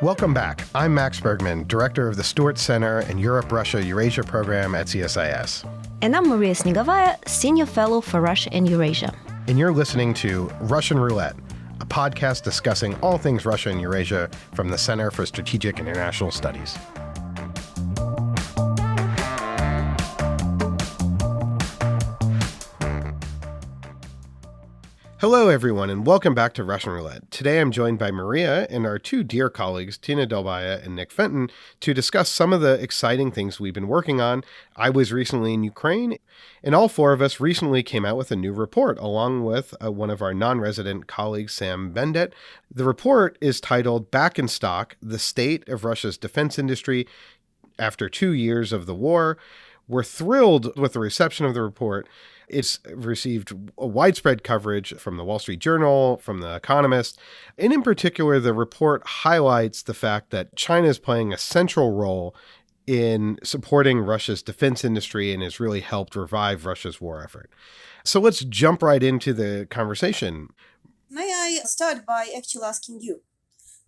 Welcome back. I'm Max Bergman, Director of the Stewart Center and Europe, Russia, Eurasia program at CSIS. And I'm Maria Snegovaya, Senior Fellow for Russia and Eurasia. And you're listening to Russian Roulette, a podcast discussing all things Russia and Eurasia from the Center for Strategic and International Studies. Hello, everyone, and welcome back to Russian Roulette. Today I'm joined by Maria and our two dear colleagues, Tina Dolbaia and Nick Fenton, to discuss some of the exciting things we've been working on. I was recently in Ukraine, and all four of us recently came out with a new report, along with one of our non-resident colleagues, Sam Bendet. The report is titled Back in Stock, The State of Russia's Defense Industry After 2 Years of the War. We're thrilled with the reception of the report. It's received a widespread coverage from the Wall Street Journal, from The Economist, and in particular, the report highlights the fact that China is playing a central role in supporting Russia's defense industry and has really helped revive Russia's war effort. So let's jump right into the conversation. May I start by actually asking you?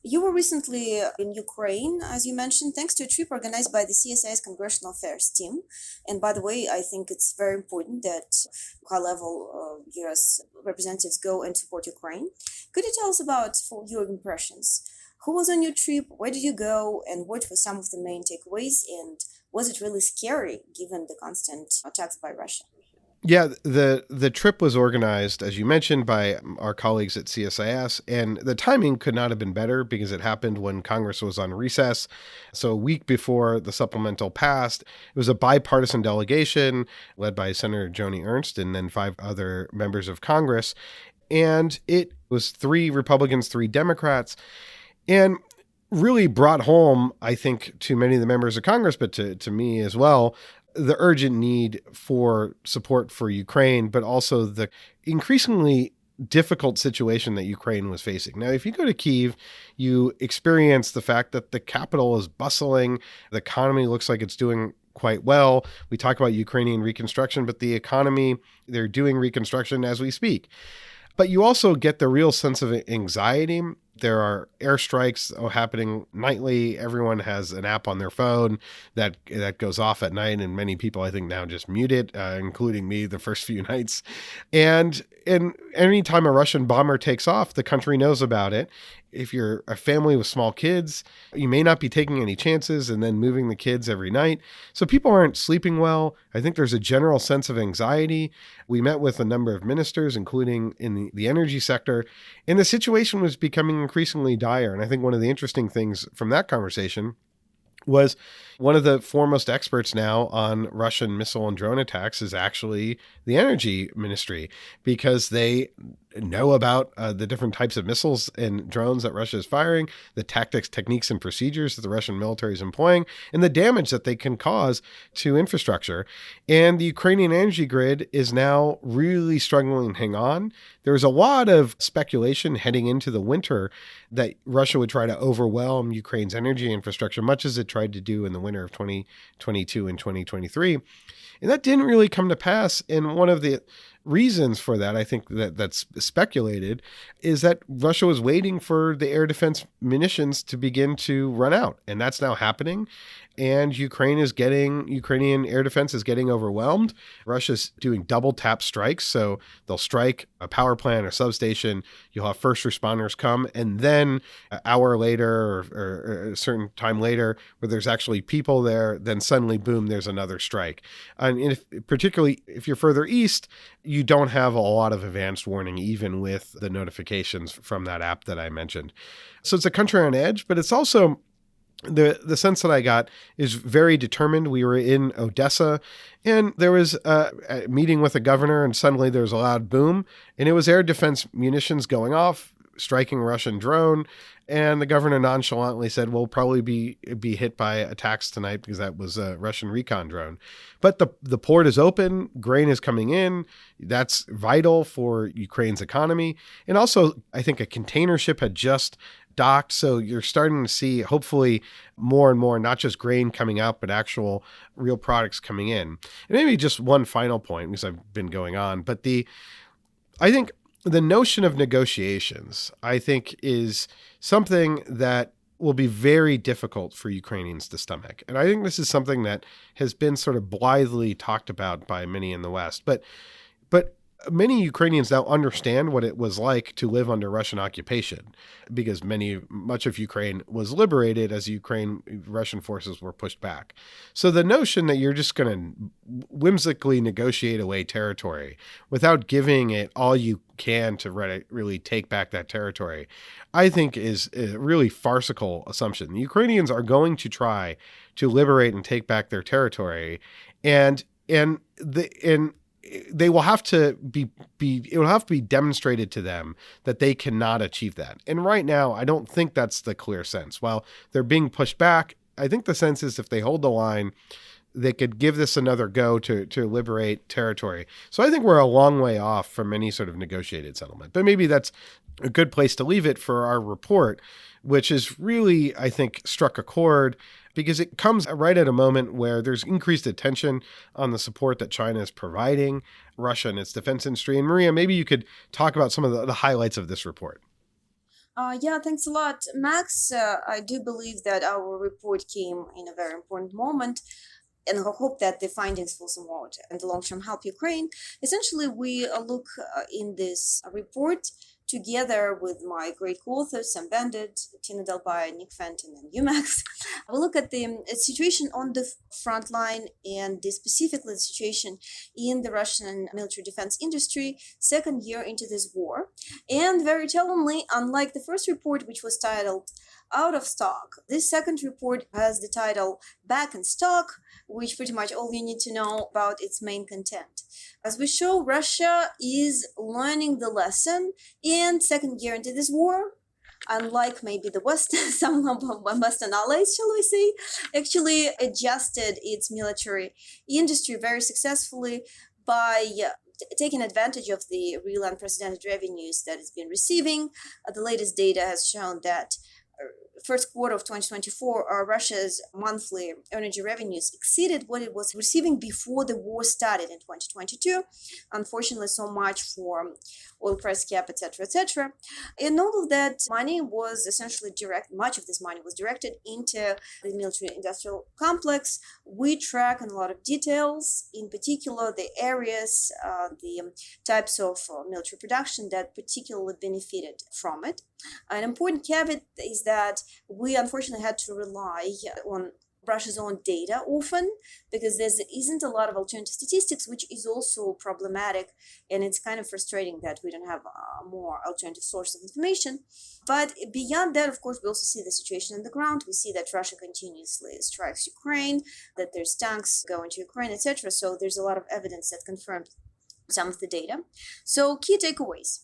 You were recently in Ukraine, as you mentioned, thanks to a trip organized by the CSIS Congressional Affairs team. And by the way, I think it's very important that high-level U.S. representatives go and support Ukraine. Could you tell us about your impressions? Who was on your trip? Where did you go? And what were some of the main takeaways? And was it really scary given the constant attacks by Russia? Yeah, the trip was organized, as you mentioned, by our colleagues at CSIS, and the timing could not have been better because it happened when Congress was on recess. So a week before the supplemental passed, it was a bipartisan delegation led by Senator Joni Ernst and then 5 other members of Congress. And it was 3 Republicans, 3 Democrats, and really brought home, I think, to many of the members of Congress, but to me as well, the urgent need for support for Ukraine, but also the increasingly difficult situation that Ukraine was facing. Now, if you go to Kyiv, you experience the fact that the capital is bustling. The economy looks like it's doing quite well. We talk about Ukrainian reconstruction, but the economy, they're doing reconstruction as we speak. But you also get the real sense of anxiety. There are airstrikes happening nightly. Everyone has an app on their phone that goes off at night, and many people, I think, now just mute it, including me the first few nights. And any time a Russian bomber takes off, the country knows about it. If you're a family with small kids, you may not be taking any chances and then moving the kids every night. So people aren't sleeping well. I think there's a general sense of anxiety. We met with a number of ministers, including in the energy sector, and the situation was becoming increasingly dire. And I think one of the interesting things from that conversation was one of the foremost experts now on Russian missile and drone attacks is actually the energy ministry, because they know about the different types of missiles and drones that Russia is firing, the tactics, techniques, and procedures that the Russian military is employing, and the damage that they can cause to infrastructure. And the Ukrainian energy grid is now really struggling to hang on. There's a lot of speculation heading into the winter that Russia would try to overwhelm Ukraine's energy infrastructure, much as it tried to do in the winter of 2022 and 2023. And that didn't really come to pass. And one of the reasons for that, I think that's speculated, is that Russia was waiting for the air defense munitions to begin to run out. And that's now happening. And Ukrainian air defense is getting overwhelmed. Russia's doing double tap strikes. So they'll strike a power plant or substation. You'll have first responders come. And then an hour later or a certain time later, where there's actually people there, then suddenly, boom, there's another strike. And particularly if you're further east, you don't have a lot of advanced warning, even with the notifications from that app that I mentioned. So it's a country on edge, but it's also the sense that I got is very determined. We were in Odessa, and there was a meeting with the governor, and suddenly there was a loud boom, and it was air defense munitions going off, striking a Russian drone. And the governor nonchalantly said, we'll probably be hit by attacks tonight because that was a Russian recon drone. But the port is open. Grain is coming in. That's vital for Ukraine's economy. And also, I think a container ship had just docked. So you're starting to see, hopefully, more and more, not just grain coming out, but actual real products coming in. And maybe just one final point, because I've been going on, but I think the notion of negotiations, I think, is something that will be very difficult for Ukrainians to stomach. And I think this is something that has been sort of blithely talked about by many in the West. But many Ukrainians now understand what it was like to live under Russian occupation, because much of Ukraine was liberated as Russian forces were pushed back. So the notion that you're just going to whimsically negotiate away territory without giving it all you can to really take back that territory, I think is a really farcical assumption. The Ukrainians are going to try to liberate and take back their territory, and they will have to it will have to be demonstrated to them that they cannot achieve that. And right now, I don't think that's the clear sense. While they're being pushed back, I think the sense is if they hold the line, they could give this another go to liberate territory. So I think we're a long way off from any sort of negotiated settlement. But maybe that's a good place to leave it for our report, which is really, I think, struck a chord because it comes right at a moment where there's increased attention on the support that China is providing Russia and its defense industry. And Maria, maybe you could talk about some of the highlights of this report. Yeah, thanks a lot, Max. I do believe that our report came in a very important moment, and I hope that the findings will somewhat in the long term help Ukraine. Essentially, we look in this report together with my great co-authors, Sam Bandit, Tina Dolbaia, Nick Fenton, and you, Max. We look at the situation on the front line and specifically the situation in the Russian military defense industry, second year into this war. And very tellingly, unlike the first report, which was titled Out of Stock, this second report has the title Back in Stock, which pretty much all you need to know about its main content. As we show, Russia is learning the lesson and second year into this war, unlike maybe the West, some Western allies, shall we say, actually adjusted its military industry very successfully by taking advantage of the real unprecedented revenues that it's been receiving. The latest data has shown that first quarter of 2024, Russia's monthly energy revenues exceeded what it was receiving before the war started in 2022. Unfortunately, so much for oil price cap, etc., etc. And all of that money was essentially much of this money was directed into the military-industrial complex. We track in a lot of details, in particular the areas, the types of military production that particularly benefited from it. An important caveat is that we unfortunately had to rely on Russia's own data often because there isn't a lot of alternative statistics, which is also problematic. And it's kind of frustrating that we don't have more alternative sources of information. But beyond that, of course, we also see the situation on the ground. We see that Russia continuously strikes Ukraine, that there's tanks going to Ukraine, etc. So there's a lot of evidence that confirms some of the data. So key takeaways.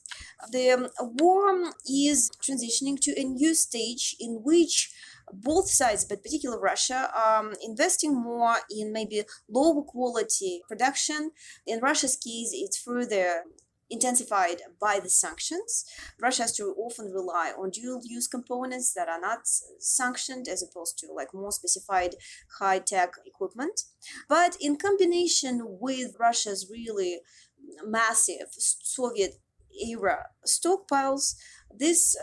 The war is transitioning to a new stage in which both sides, but particularly Russia, are investing more in maybe lower quality production. In Russia's case, it's further intensified by the sanctions. Russia has to often rely on dual-use components that are not sanctioned as opposed to like more specified high-tech equipment. But in combination with Russia's really massive Soviet-era stockpiles, this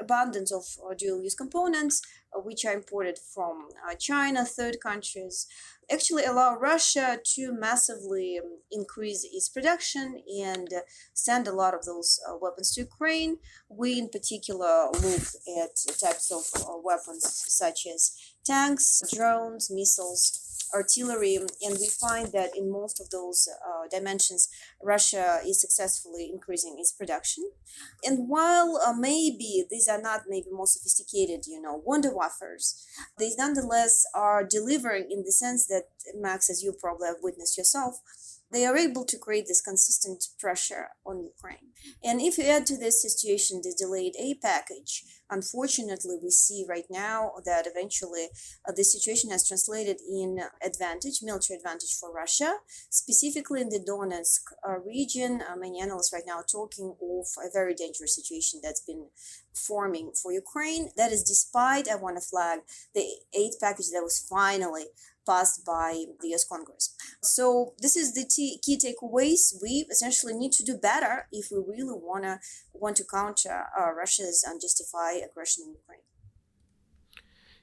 abundance of dual-use components, which are imported from China, third countries, actually allow Russia to massively increase its production and send a lot of those weapons to Ukraine. We, in particular, look at types of weapons such as tanks, drones, missiles, artillery, and we find that in most of those dimensions, Russia is successfully increasing its production. And while maybe these are not maybe more sophisticated, wonder waffers, they nonetheless are delivering in the sense that, Max, as you probably have witnessed yourself, they are able to create this consistent pressure on Ukraine. And if you add to this situation the delayed aid package, unfortunately, we see right now that eventually the situation has translated in military advantage for Russia, specifically in the Donetsk region. Many analysts right now are talking of a very dangerous situation that's been forming for Ukraine. That is despite, I want to flag, the aid package that was finally passed by the US Congress. So this is the key takeaways. We essentially need to do better if we really want to counter Russia's unjustified aggression in Ukraine.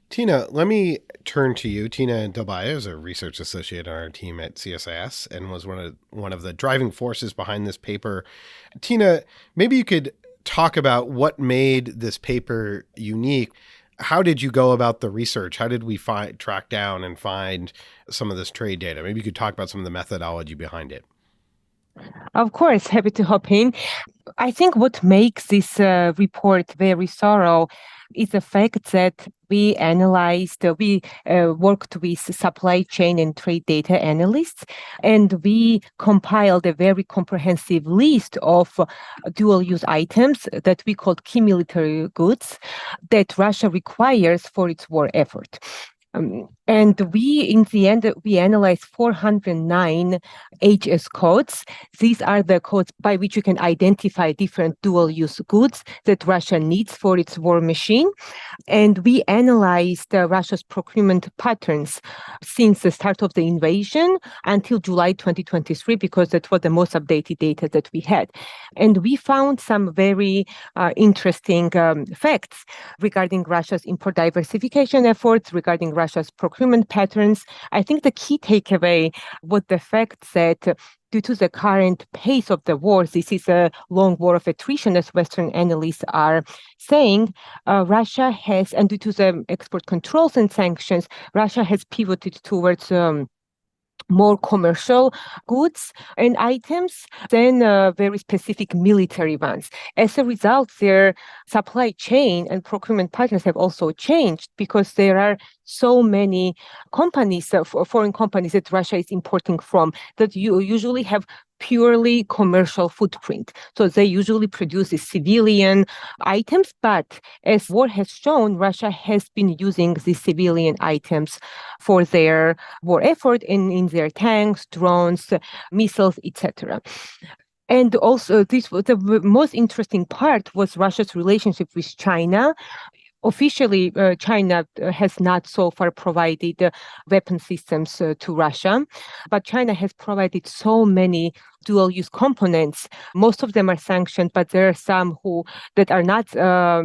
Tina, let me turn to you. Tina Dolbaia is a research associate on our team at CSIS and was one of the driving forces behind this paper. Tina, maybe you could talk about what made this paper unique. How did you go about the research? How did we track down and find some of this trade data? Maybe you could talk about some of the methodology behind it. Of course, happy to hop in. I think what makes this report very thorough is the fact that we worked with supply chain and trade data analysts, and we compiled a very comprehensive list of dual-use items that we called key military goods that Russia requires for its war effort. And in the end, we analyzed 409 HS codes. These are the codes by which you can identify different dual-use goods that Russia needs for its war machine. And we analyzed Russia's procurement patterns since the start of the invasion until July 2023, because that was the most updated data that we had. And we found some very interesting facts regarding Russia's import diversification efforts, regarding Russia's procurement patterns. I think the key takeaway was the fact that due to the current pace of the war, this is a long war of attrition, as Western analysts are saying. Russia has, and due to the export controls and sanctions, Russia has pivoted towards more commercial goods and items than very specific military ones. As a result, their supply chain and procurement patterns have also changed because there are so many companies, foreign companies that Russia is importing from, that you usually have purely commercial footprint. So they usually produce civilian items, but as war has shown, Russia has been using these civilian items for their war effort in their tanks, drones, missiles, etc. And also, the most interesting part was Russia's relationship with China. Officially, China has not so far provided weapon systems to Russia, but China has provided so many dual-use components. Most of them are sanctioned, but there are some that are not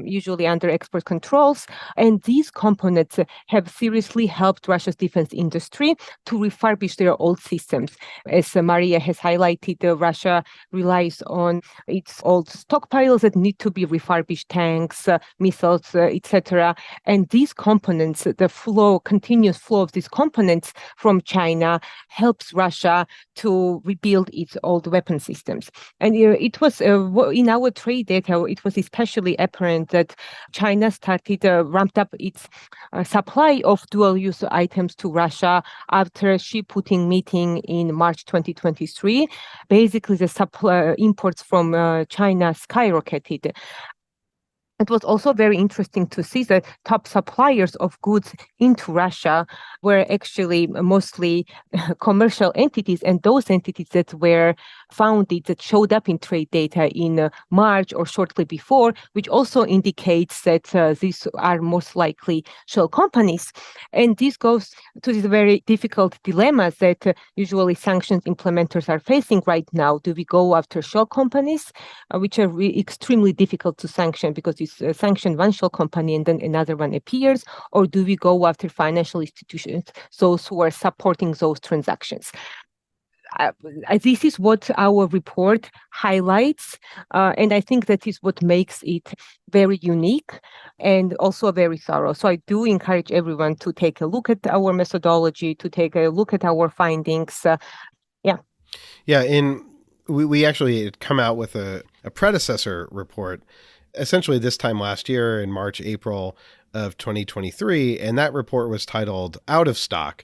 usually under export controls. And these components have seriously helped Russia's defense industry to refurbish their old systems. As Maria has highlighted, Russia relies on its old stockpiles that need to be refurbished, tanks, missiles, etc. And these components, the continuous flow of these components from China helps Russia to rebuild its old weapon systems. And it was in our trade data, it was especially apparent that China ramped up its supply of dual-use items to Russia after a ship-putting meeting in March 2023. Basically, the imports from China skyrocketed. It was also very interesting to see that top suppliers of goods into Russia were actually mostly commercial entities, and those entities that were founded, that showed up in trade data in March or shortly before, which also indicates that these are most likely shell companies. And this goes to this very difficult dilemma that usually sanctions implementers are facing right now. Do we go after shell companies, which are extremely difficult to sanction because it's sanction one shell company and then another one appears, or do we go after financial institutions, those who are supporting those transactions? This is what our report highlights, and I think that is what makes it very unique and also very thorough. So I do encourage everyone to take a look at our methodology, to take a look at our findings. We actually had come out with a predecessor report essentially this time last year in March, April of 2023. And that report was titled Out of Stock.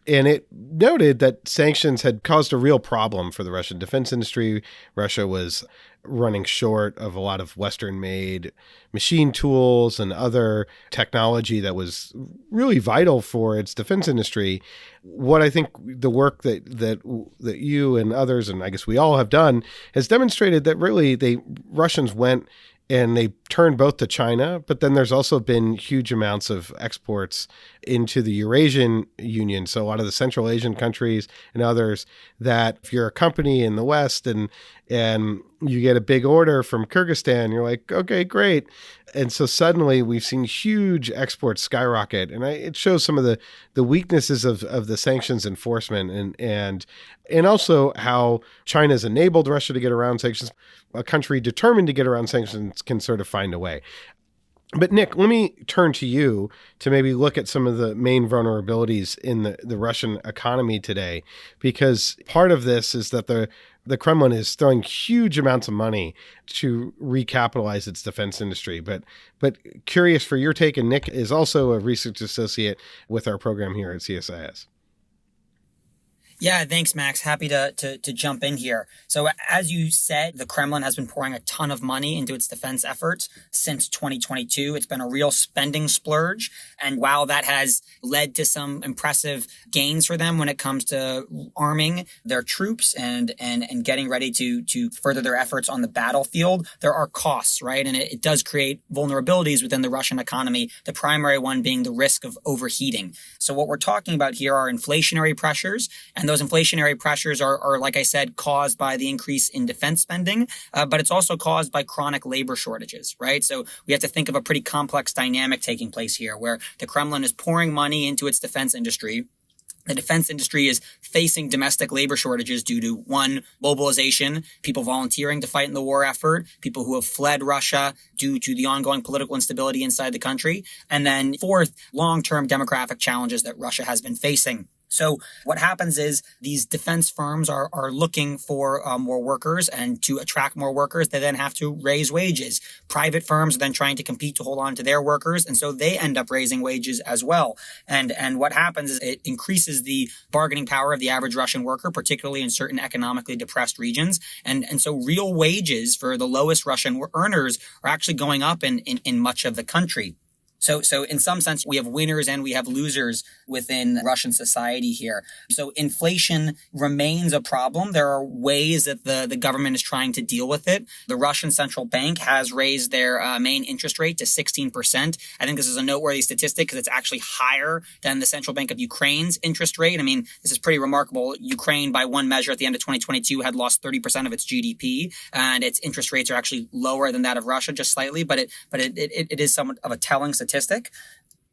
And it noted that sanctions had caused a real problem for the Russian defense industry. Russia was running short of a lot of Western-made machine tools and other technology that was really vital for its defense industry. What I think the work that you and others, and I guess we all have done, has demonstrated that really Russians went and they turned both to China, but then there's also been huge amounts of exports into the Eurasian Union. So a lot of the Central Asian countries and others, that if you're a company in the West and and you get a big order from Kyrgyzstan. You're like, okay, great. And so suddenly we've seen huge exports skyrocket. And it shows some of the weaknesses of the sanctions enforcement and also how China's enabled Russia to get around sanctions. A country determined to get around sanctions can sort of find a way. But Nick, let me turn to you to maybe look at some of the main vulnerabilities in the Russian economy today, because part of this is that the Kremlin is throwing huge amounts of money to recapitalize its defense industry. But curious for your take, and Nick is also a research associate with our program here at CSIS. Yeah, thanks, Max. Happy to jump in here. So as you said, the Kremlin has been pouring a ton of money into its defense efforts since 2022. It's been a real spending splurge. And while that has led to some impressive gains for them when it comes to arming their troops and getting ready to further their efforts on the battlefield, there are costs, right? And it does create vulnerabilities within the Russian economy, the primary one being the risk of overheating. So what we're talking about here are inflationary pressures, and those inflationary pressures are, like I said, caused by the increase in defense spending, but it's also caused by chronic labor shortages, right? So we have to think of a pretty complex dynamic taking place here where the Kremlin is pouring money into its defense industry. The defense industry is facing domestic labor shortages due to, one, mobilization, people volunteering to fight in the war effort, people who have fled Russia due to the ongoing political instability inside the country, and then fourth, long-term demographic challenges that Russia has been facing. So what happens is these defense firms are looking for more workers, and to attract more workers, they then have to raise wages. Private firms are then trying to compete to hold on to their workers, and so they end up raising wages as well. And what happens is it increases the bargaining power of the average Russian worker, particularly in certain economically depressed regions. And so real wages for the lowest Russian earners are actually going up in much of the country. So in some sense, we have winners and we have losers within Russian society here. So inflation remains a problem. There are ways that the government is trying to deal with it. The Russian central bank has raised their main interest rate to 16%. I think this is a noteworthy statistic because it's actually higher than the Central Bank of Ukraine's interest rate. I mean, this is pretty remarkable. Ukraine, by one measure at the end of 2022, had lost 30% of its GDP, and its interest rates are actually lower than that of Russia, just slightly, but it is somewhat of a telling statistic.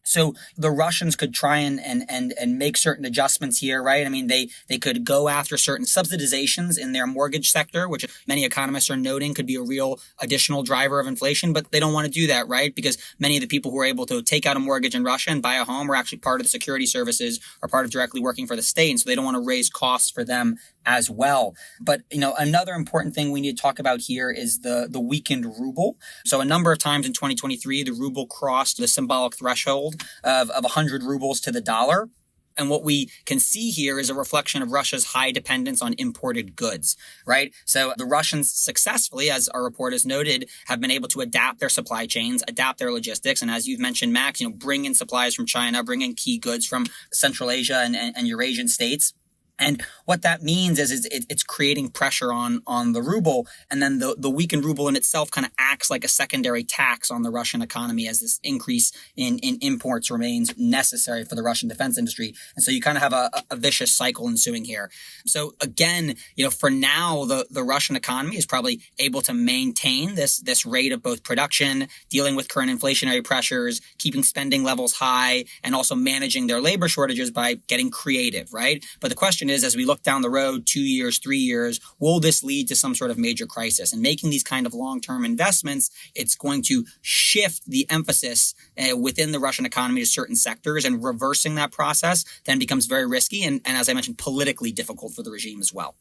So the Russians could try and make certain adjustments here, right? I mean, they could go after certain subsidizations in their mortgage sector, which many economists are noting could be a real additional driver of inflation, but they don't want to do that, right? Because many of the people who are able to take out a mortgage in Russia and buy a home are actually part of the security services or part of directly working for the state. And so they don't want to raise costs for them as well. But, another important thing we need to talk about here is the weakened ruble. So a number of times in 2023, the ruble crossed the symbolic threshold of 100 rubles to the dollar. And what we can see here is a reflection of Russia's high dependence on imported goods, right? So the Russians successfully, as our report has noted, have been able to adapt their supply chains, adapt their logistics. And as you've mentioned, Max, bring in supplies from China, bring in key goods from Central Asia and Eurasian states. And what that means is it's creating pressure on the ruble. And then the weakened ruble in itself kind of acts like a secondary tax on the Russian economy as this increase in imports remains necessary for the Russian defense industry. And so you kind of have a vicious cycle ensuing here. So again, for now, the Russian economy is probably able to maintain this rate of both production, dealing with current inflationary pressures, keeping spending levels high, and also managing their labor shortages by getting creative, right? But the question is, as we look down the road 2 years, 3 years, will this lead to some sort of major crisis? And making these kind of long-term investments, it's going to shift the emphasis within the Russian economy to certain sectors, and reversing that process then becomes very risky and as I mentioned, politically difficult for the regime as well.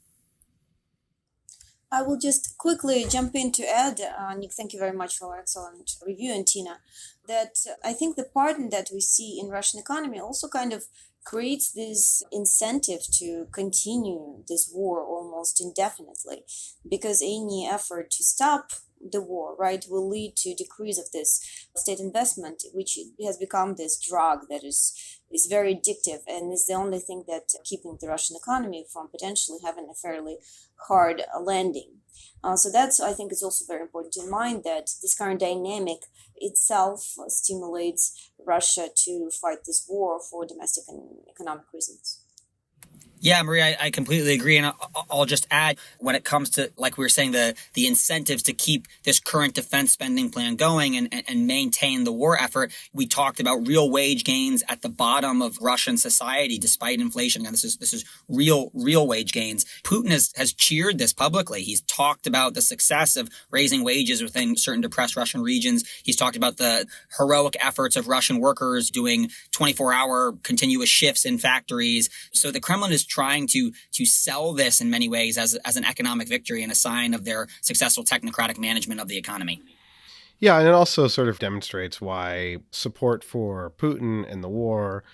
I will just quickly jump in to add, Nick, thank you very much for your excellent review, and Tina, that I think the pattern that we see in Russian economy also kind of creates this incentive to continue this war almost indefinitely, because any effort to stop the war, right, will lead to decrease of this state investment, which has become this drug that is very addictive and is the only thing that keeping the Russian economy from potentially having a fairly hard landing. So that's, I think, it's also very important to mind that this current dynamic itself stimulates Russia to fight this war for domestic and economic reasons. Yeah, Maria, I completely agree. And I'll just add, when it comes to, like we were saying, the incentives to keep this current defense spending plan going and maintain the war effort, we talked about real wage gains at the bottom of Russian society despite inflation. And this is real wage gains. Putin has cheered this publicly. He's talked about the success of raising wages within certain depressed Russian regions. He's talked about the heroic efforts of Russian workers doing 24-hour continuous shifts in factories. So the Kremlin is trying to sell this in many ways as an economic victory and a sign of their successful technocratic management of the economy. Yeah, and it also sort of demonstrates why support for Putin and the war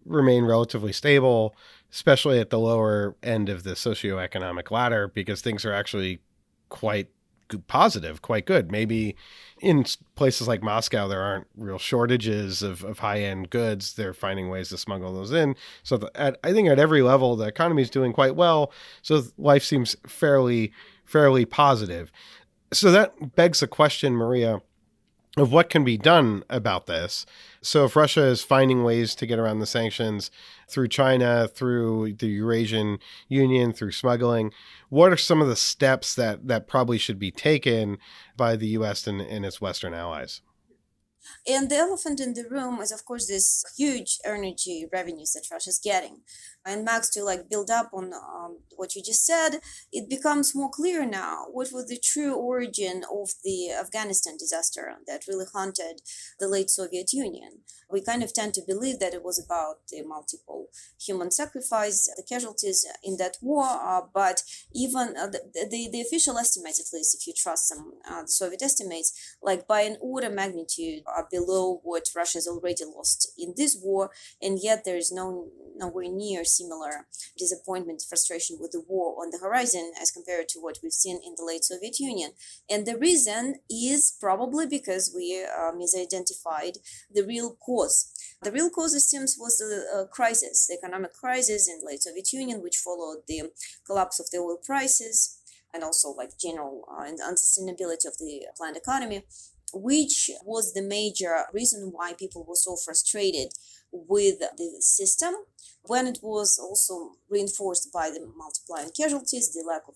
remain relatively stable, especially at the lower end of the socioeconomic ladder, because things are actually quite positive, quite good. Maybe in places like Moscow, there aren't real shortages of high-end goods. They're finding ways to smuggle those in. So I think at every level, the economy is doing quite well. So life seems fairly positive. So that begs the question, Maria, of what can be done about this. So if Russia is finding ways to get around the sanctions through China, through the Eurasian Union, through smuggling, what are some of the steps that probably should be taken by the U.S. and its Western allies? And the elephant in the room is, of course, this huge energy revenues that Russia is getting. And Max, to build up on what you just said, it becomes more clear now what was the true origin of the Afghanistan disaster that really haunted the late Soviet Union. We kind of tend to believe that it was about the multiple human sacrifice, the casualties in that war, but even the official estimates, at least if you trust them, the Soviet estimates, by an order magnitude are below what Russia has already lost in this war, and yet there is nowhere near similar disappointment, frustration with the war on the horizon as compared to what we've seen in the late Soviet Union. And the reason is probably because we misidentified the real cause. The real cause, it seems, was the crisis, the economic crisis in the late Soviet Union, which followed the collapse of the oil prices and also general unsustainability of the planned economy, which was the major reason why people were so frustrated with the system, when it was also reinforced by the multiplying casualties, the lack of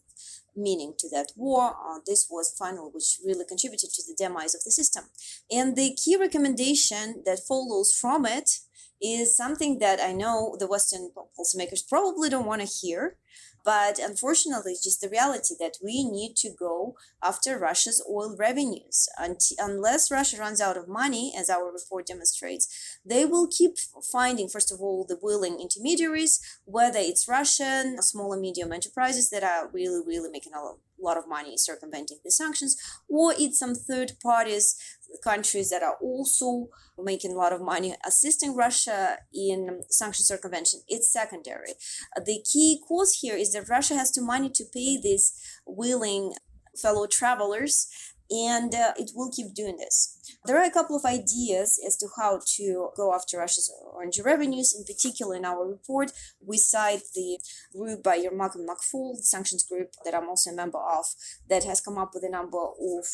meaning to that war. This was finally which really contributed to the demise of the system. And the key recommendation that follows from it is something that I know the Western policymakers probably don't want to hear, but unfortunately, it's just the reality that we need to go after Russia's oil revenues. Unless Russia runs out of money, as our report demonstrates, they will keep finding, first of all, the willing intermediaries, whether it's Russian, small and medium enterprises that are really making a lot of money circumventing the sanctions, or it's some third parties, countries that are also making a lot of money assisting Russia in sanction circumvention. It's secondary. The key cause here is that Russia has the money to pay these willing fellow travelers, and it will keep doing this. There are a couple of ideas as to how to go after Russia's orange revenues. In particular, in our report, we cite the group by Yermak and Makful, the sanctions group that I'm also a member of, that has come up with a number of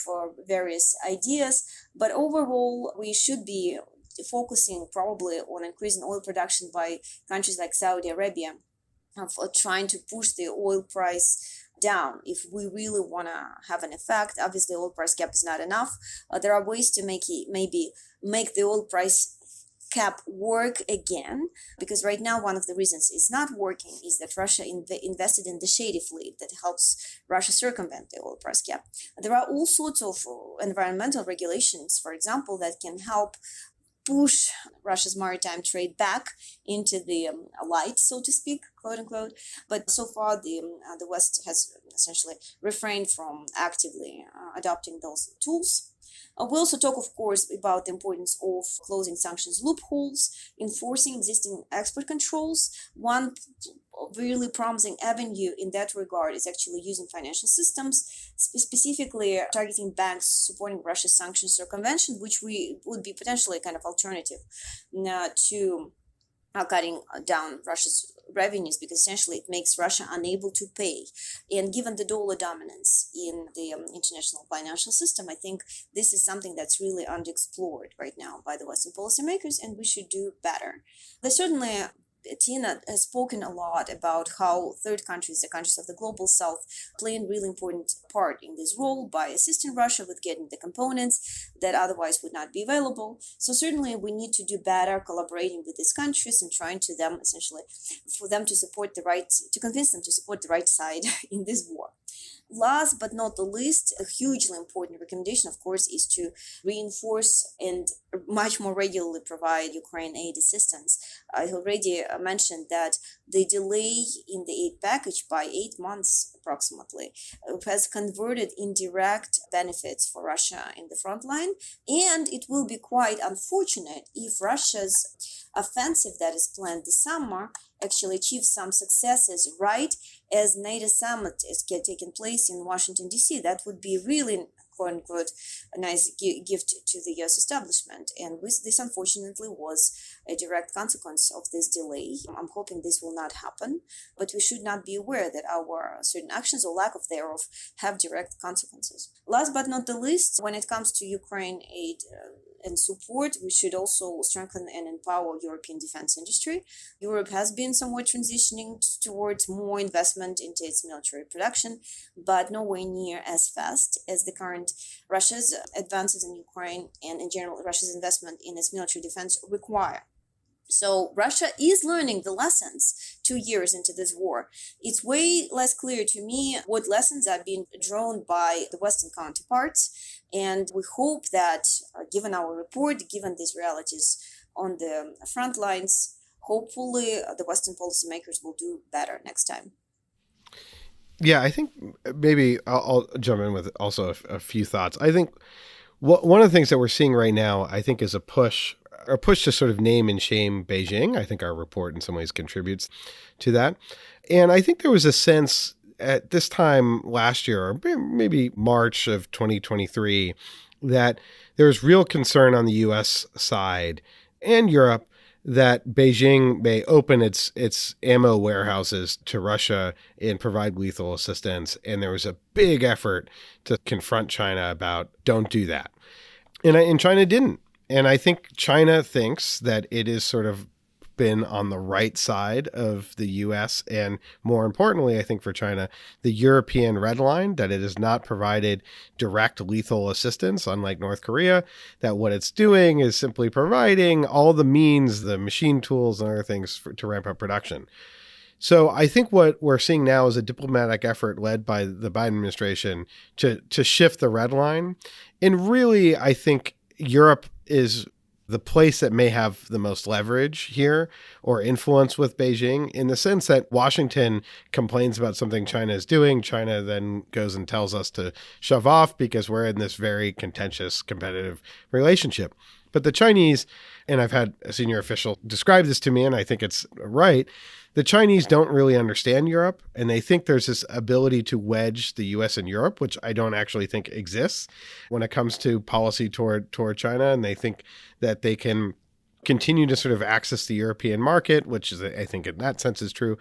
various ideas. But overall, we should be focusing probably on increasing oil production by countries like Saudi Arabia, for trying to push the oil price down. If we really want to have an effect, obviously oil price cap is not enough. There are ways to make the oil price cap work again, because right now one of the reasons it's not working is that Russia invested in the shady fleet that helps Russia circumvent the oil price cap. There are all sorts of environmental regulations, for example, that can help push Russia's maritime trade back into the light, so to speak, quote unquote. But so far, the West has essentially refrained from actively adopting those tools. We also talk, of course, about the importance of closing sanctions loopholes, enforcing existing export controls. One really promising avenue in that regard is actually using financial systems, specifically targeting banks supporting Russia's sanctions circumvention, which would be potentially kind of alternative to cutting down Russia's revenues, because essentially it makes Russia unable to pay. And given the dollar dominance in the international financial system, I think this is something that's really underexplored right now by the Western policymakers, and we should do better. There's certainly Tina has spoken a lot about how third countries, the countries of the global south, play a really important part in this role by assisting Russia with getting the components that otherwise would not be available. So certainly we need to do better collaborating with these countries and trying to them essentially for them to support the right, to convince them to support the right side in this war. Last but not the least, a hugely important recommendation, of course, is to reinforce and much more regularly provide Ukraine aid assistance. I already mentioned that the delay in the aid package by 8 months approximately has converted indirect benefits for Russia in the front line, and it will be quite unfortunate if Russia's offensive that is planned this summer actually achieves some successes right as NATO summit is taking place in Washington, D.C. That would be really, quote unquote, a nice gift to the U.S. establishment. And this, unfortunately, was a direct consequence of this delay. I'm hoping this will not happen, but we should not be aware that our certain actions or lack of thereof have direct consequences. Last but not the least, when it comes to Ukraine aid and support, we should also strengthen and empower European defense industry. Europe has been somewhat transitioning towards more investment into its military production, but nowhere near as fast as the current Russia's advances in Ukraine and in general Russia's investment in its military defense require. So Russia is learning the lessons 2 years into this war. It's way less clear to me what lessons are being drawn by the Western counterparts. And we hope that given our report, given these realities on the front lines, hopefully the Western policymakers will do better next time. Yeah, I think maybe I'll jump in with also a few thoughts. I think one of the things that we're seeing right now, I think, is a push to sort of name and shame Beijing. I think our report in some ways contributes to that. And I think there was a sense at this time last year, or maybe March of 2023, that there's real concern on the U.S. side and Europe that Beijing may open its ammo warehouses to Russia and provide lethal assistance. And there was a big effort to confront China about don't do that. And China didn't. And I think China thinks that it is sort of been on the right side of the U.S. and more importantly, I think for China, the European red line, that it has not provided direct lethal assistance, unlike North Korea, that what it's doing is simply providing all the means, the machine tools and other things to ramp up production. So I think what we're seeing now is a diplomatic effort led by the Biden administration to shift the red line. And really, I think Europe is the place that may have the most leverage here or influence with Beijing, in the sense that Washington complains about something China is doing. China then goes and tells us to shove off because we're in this very contentious, competitive relationship. But the Chinese, and I've had a senior official describe this to me, and I think it's right, the Chinese don't really understand Europe, and they think there's this ability to wedge the U.S. and Europe, which I don't actually think exists when it comes to policy toward China, and they think that they can continue to sort of access the European market, which is, I think in that sense is true.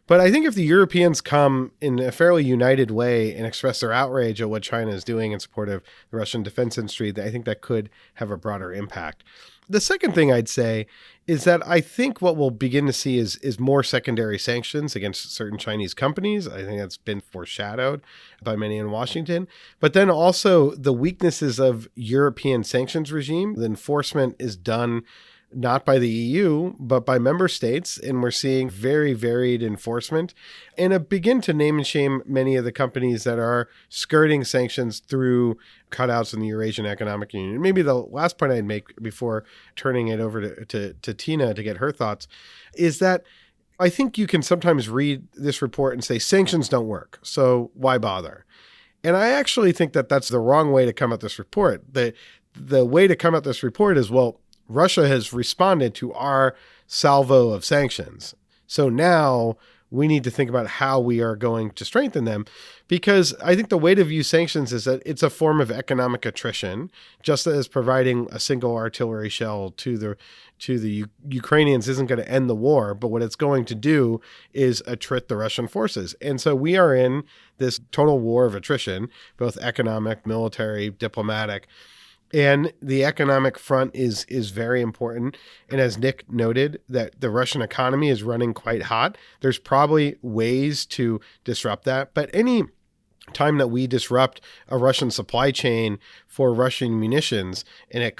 But I think if the Europeans come in a fairly united way and express their outrage at what China is doing in support of the Russian defense industry, I think that could have a broader impact. The second thing I'd say is that I think what we'll begin to see is more secondary sanctions against certain Chinese companies. I think that's been foreshadowed by many in Washington. But then also the weaknesses of European sanctions regime. The enforcement is done not by the EU, but by member states. And we're seeing very varied enforcement and begin to name and shame many of the companies that are skirting sanctions through cutouts in the Eurasian Economic Union. Maybe the last point I'd make before turning it over to Tina to get her thoughts is that I think you can sometimes read this report and say sanctions don't work, so why bother? And I actually think that that's the wrong way to come at this report. The way to come at this report is, well, Russia has responded to our salvo of sanctions. So now we need to think about how we are going to strengthen them, because I think the way to view sanctions is that it's a form of economic attrition, just as providing a single artillery shell to the Ukrainians isn't going to end the war, but what it's going to do is attrit the Russian forces. And so we are in this total war of attrition, both economic, military, diplomatic. And the economic front is very important. And as Nick noted, that the Russian economy is running quite hot. There's probably ways to disrupt that. But any time that we disrupt a Russian supply chain for Russian munitions and it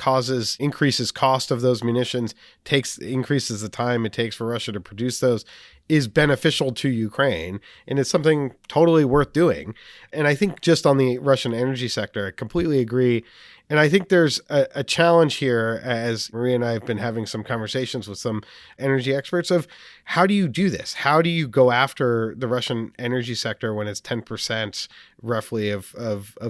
increases cost of those munitions, increases the time it takes for Russia to produce those, is beneficial to Ukraine, and it's something totally worth doing. And I think just on the Russian energy sector, I completely agree. And I think there's a challenge here, as Maria and I have been having some conversations with some energy experts, of how do you do this? How do you go after the Russian energy sector when it's 10% roughly of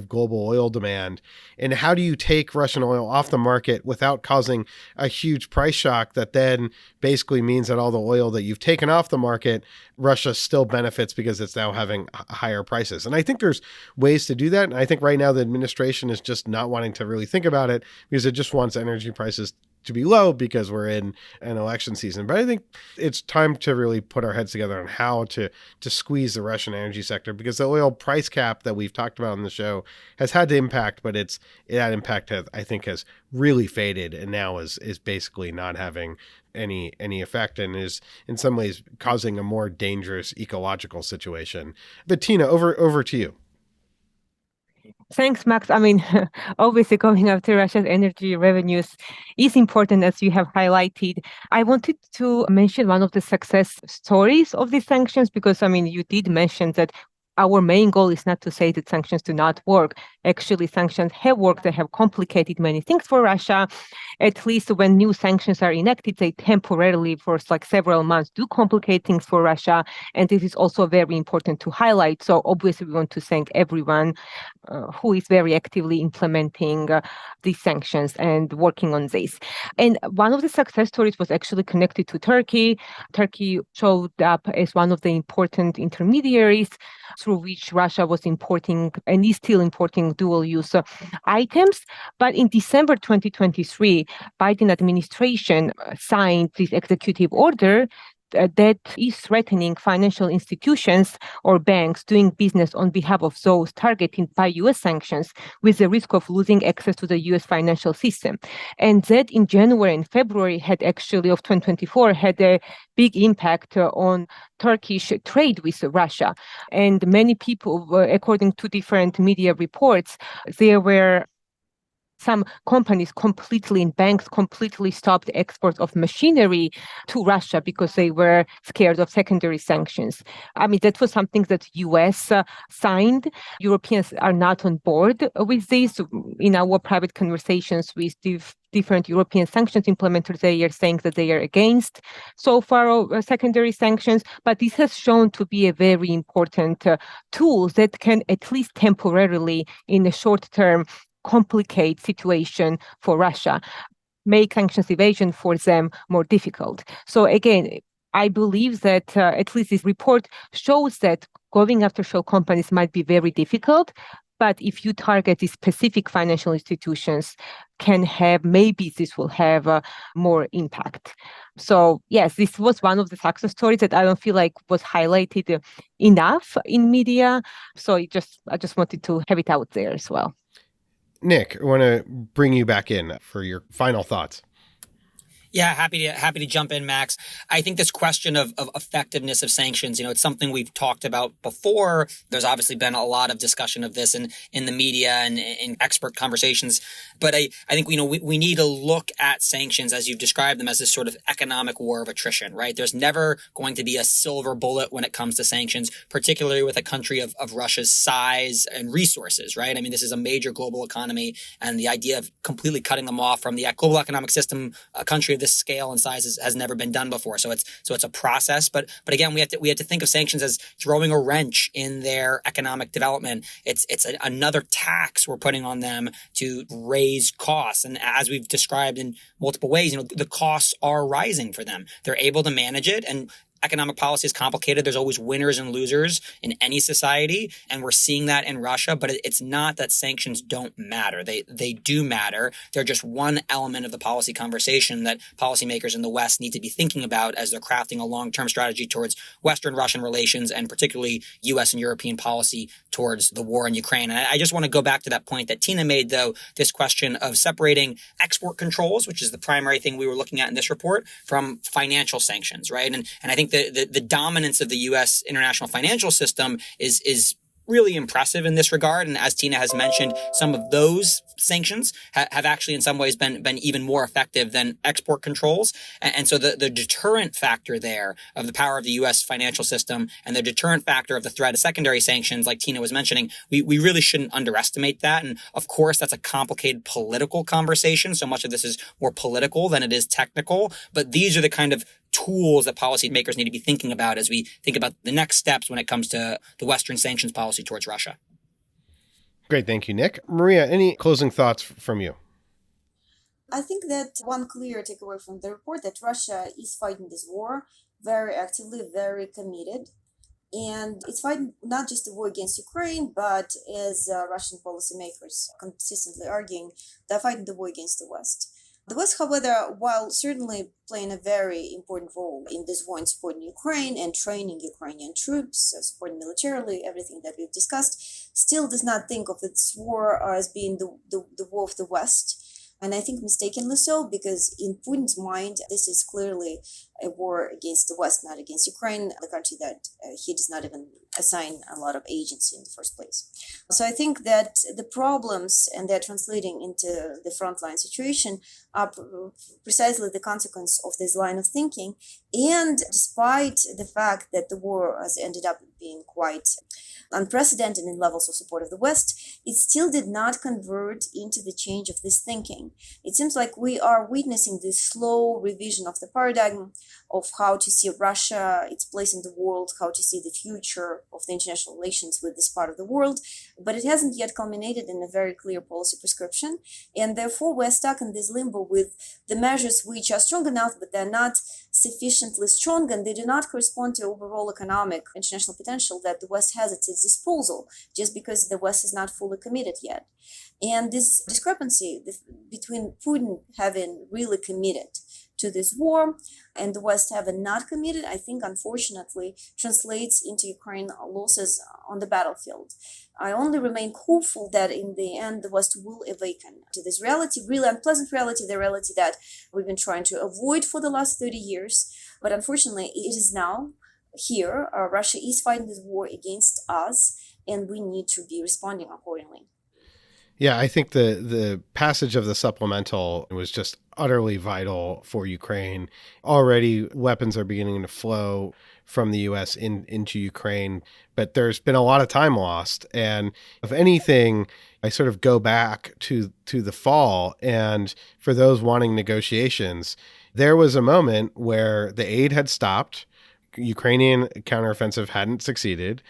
global oil demand? And how do you take Russian oil off the market without causing a huge price shock that then basically means that all the oil that you've taken off the market, Russia still benefits because it's now having higher prices? And I think there's ways to do that. And I think right now the administration is just not wanting to really think about it because it just wants energy prices to be low because we're in an election season. But I think it's time to really put our heads together on how to squeeze the Russian energy sector, because the oil price cap that we've talked about on the show has had the impact, but that impact has really faded and now is basically not having any effect, and is in some ways causing a more dangerous ecological situation. But Tina, over to you. Thanks, Max. I mean, obviously going after Russia's energy revenues is important, as you have highlighted. I wanted to mention one of the success stories of these sanctions, because, I mean, you did mention that our main goal is not to say that sanctions do not work. Actually, sanctions have worked. They have complicated many things for Russia. At least when new sanctions are enacted, they temporarily, for like several months, do complicate things for Russia. And this is also very important to highlight. So obviously, we want to thank everyone who is very actively implementing these sanctions and working on this. And one of the success stories was actually connected to Turkey. Turkey showed up as one of the important intermediaries through which Russia was importing and is still importing dual-use items. But in December 2023, Biden administration signed this executive order that is threatening financial institutions or banks doing business on behalf of those targeted by U.S. sanctions, with the risk of losing access to the U.S. financial system. And that in January and February of 2024 had a big impact on Turkish trade with Russia. And many people, according to different media reports, there were some companies and banks completely stopped export of machinery to Russia because they were scared of secondary sanctions. I mean, that was something that U.S. Signed. Europeans are not on board with this. In our private conversations with different European sanctions implementers, they are saying that they are against so far secondary sanctions. But this has shown to be a very important tool that can, at least temporarily, in the short term, complicate situation for Russia, make sanctions evasion for them more difficult. So again, I believe that at least this report shows that going after shell companies might be very difficult, but if you target these specific financial institutions, maybe this will have more impact. So yes, this was one of the success stories that I don't feel like was highlighted enough in media. So I just wanted to have it out there as well. Nick, I want to bring you back in for your final thoughts. Yeah, happy to jump in, Max. I think this question of effectiveness of sanctions, it's something we've talked about before. There's obviously been a lot of discussion of this in the media and in expert conversations. But I think, we need to look at sanctions as you've described them as this sort of economic war of attrition, right? There's never going to be a silver bullet when it comes to sanctions, particularly with a country of Russia's size and resources, right? I mean, this is a major global economy, and the idea of completely cutting them off from the global economic system, a country of this scale and size has never been done before. So it's a process. But again, we have to think of sanctions as throwing a wrench in their economic development. It's another tax we're putting on them to raise costs. And as we've described in multiple ways, the costs are rising for them. They're able to manage it. And economic policy is complicated. There's always winners and losers in any society, and we're seeing that in Russia. But it's not that sanctions don't matter. They do matter. They're just one element of the policy conversation that policymakers in the West need to be thinking about as they're crafting a long-term strategy towards Western-Russian relations and particularly U.S. and European policy towards the war in Ukraine. And I just want to go back to that point that Tina made, though, this question of separating export controls, which is the primary thing we were looking at in this report, from financial sanctions, right? And I think the dominance of the U.S. international financial system is really impressive in this regard. And as Tina has mentioned, some of those sanctions have actually in some ways been even more effective than export controls. And so the deterrent factor there of the power of the U.S. financial system and the deterrent factor of the threat of secondary sanctions, like Tina was mentioning, we really shouldn't underestimate that. And of course, that's a complicated political conversation. So much of this is more political than it is technical. But these are the kind of tools that policymakers need to be thinking about as we think about the next steps when it comes to the Western sanctions policy towards Russia. Great. Thank you, Nick. Maria, any closing thoughts from you? I think that one clear takeaway from the report that Russia is fighting this war very actively, very committed. And it's fighting not just the war against Ukraine, but as Russian policymakers consistently arguing, they're fighting the war against the West. The West, however, while certainly playing a very important role in this war in supporting Ukraine and training Ukrainian troops, supporting militarily, everything that we've discussed, still does not think of its war as being the war of the West. And I think mistakenly so, because in Putin's mind, this is clearly a war against the West, not against Ukraine, the country that he does not even assign a lot of agency in the first place. So I think that the problems, and they're translating into the frontline situation, are precisely the consequence of this line of thinking. And despite the fact that the war has ended up being quite unprecedented in levels of support of the West, it still did not convert into the change of this thinking. It seems like we are witnessing this slow revision of the paradigm of how to see Russia, its place in the world, how to see the future of the international relations with this part of the world, but it hasn't yet culminated in a very clear policy prescription, and therefore we're stuck in this limbo with the measures which are strong enough, but they're not sufficiently strong, and they do not correspond to overall economic international potential that the West has at its disposal, just because the West is not fully committed yet. And this discrepancy between Putin having really committed to this war and the West having not committed, I think, unfortunately, translates into Ukraine losses on the battlefield. I only remain hopeful that in the end, the West will awaken to this reality, really unpleasant reality, the reality that we've been trying to avoid for the last 30 years. But unfortunately, it is now here. Russia is fighting this war against us, and we need to be responding accordingly. Yeah, I think the passage of the supplemental was just utterly vital for Ukraine. Already weapons are beginning to flow from the U.S. into Ukraine, but there's been a lot of time lost. And if anything, I sort of go back to the fall, and for those wanting negotiations, there was a moment where the aid had stopped, Ukrainian counteroffensive hadn't succeeded,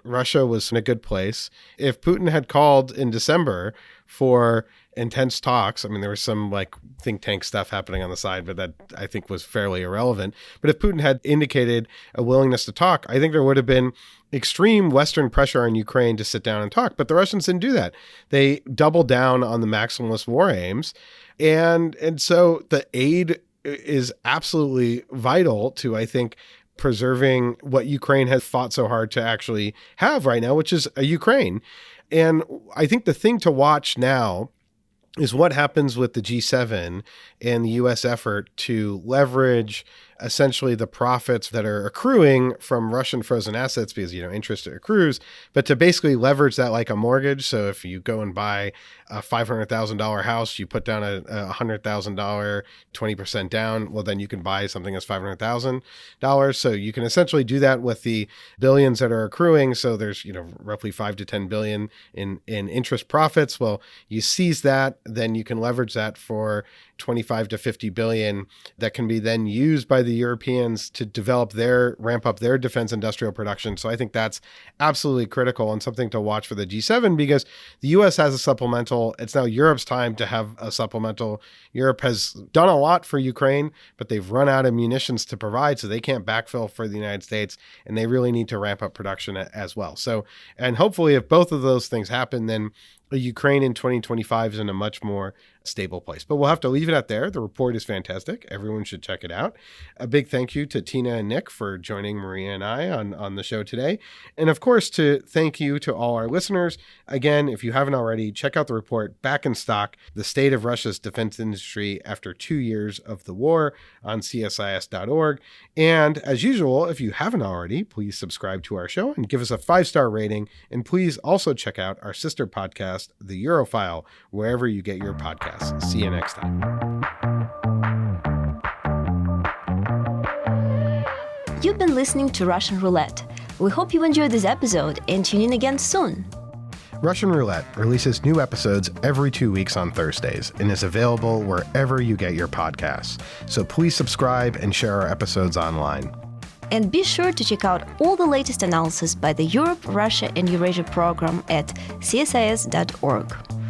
Russia was in a good place. If Putin had called in December for intense talks, I mean, there was some like think tank stuff happening on the side, but that I think was fairly irrelevant. But if Putin had indicated a willingness to talk, I think there would have been extreme Western pressure on Ukraine to sit down and talk. But the Russians didn't do that. They doubled down on the maximalist war aims. And so the aid is absolutely vital to, I think, preserving what Ukraine has fought so hard to actually have right now, which is a Ukraine. And I think the thing to watch now is what happens with the G7 and the U.S. effort to leverage essentially the profits that are accruing from Russian frozen assets, because, interest accrues, but to basically leverage that like a mortgage. So if you go and buy a $500,000 house, you put down a $100,000, 20% down, well, then you can buy something that's $500,000. So you can essentially do that with the billions that are accruing. So there's, roughly 5 to 10 billion in interest profits. Well, you seize that, then you can leverage that for 25 to 50 billion that can be then used by the Europeans to ramp up their defense industrial production. So I think that's absolutely critical and something to watch for the G7, because the US has a supplemental. It's now Europe's time to have a supplemental. Europe has done a lot for Ukraine, but they've run out of munitions to provide, so they can't backfill for the United States, and they really need to ramp up production as well. So, and hopefully if both of those things happen, then Ukraine in 2025 is in a much more stable place. But we'll have to leave it at there. The report is fantastic. Everyone should check it out. A big thank you to Tina and Nick for joining Maria and I on the show today. And of course, to thank you to all our listeners. Again, if you haven't already, check out the report, Back in Stock, The State of Russia's Defense Industry After 2 Years of the War, on CSIS.org. And as usual, if you haven't already, please subscribe to our show and give us a 5-star rating. And please also check out our sister podcast, The Eurofile, wherever you get your podcasts. See you next time. You've been listening to Russian Roulette. We hope you enjoyed this episode and tune in again soon. Russian Roulette releases new episodes every 2 weeks on Thursdays and is available wherever you get your podcasts. So please subscribe and share our episodes online. And be sure to check out all the latest analysis by the Europe, Russia, and Eurasia program at CSIS.org.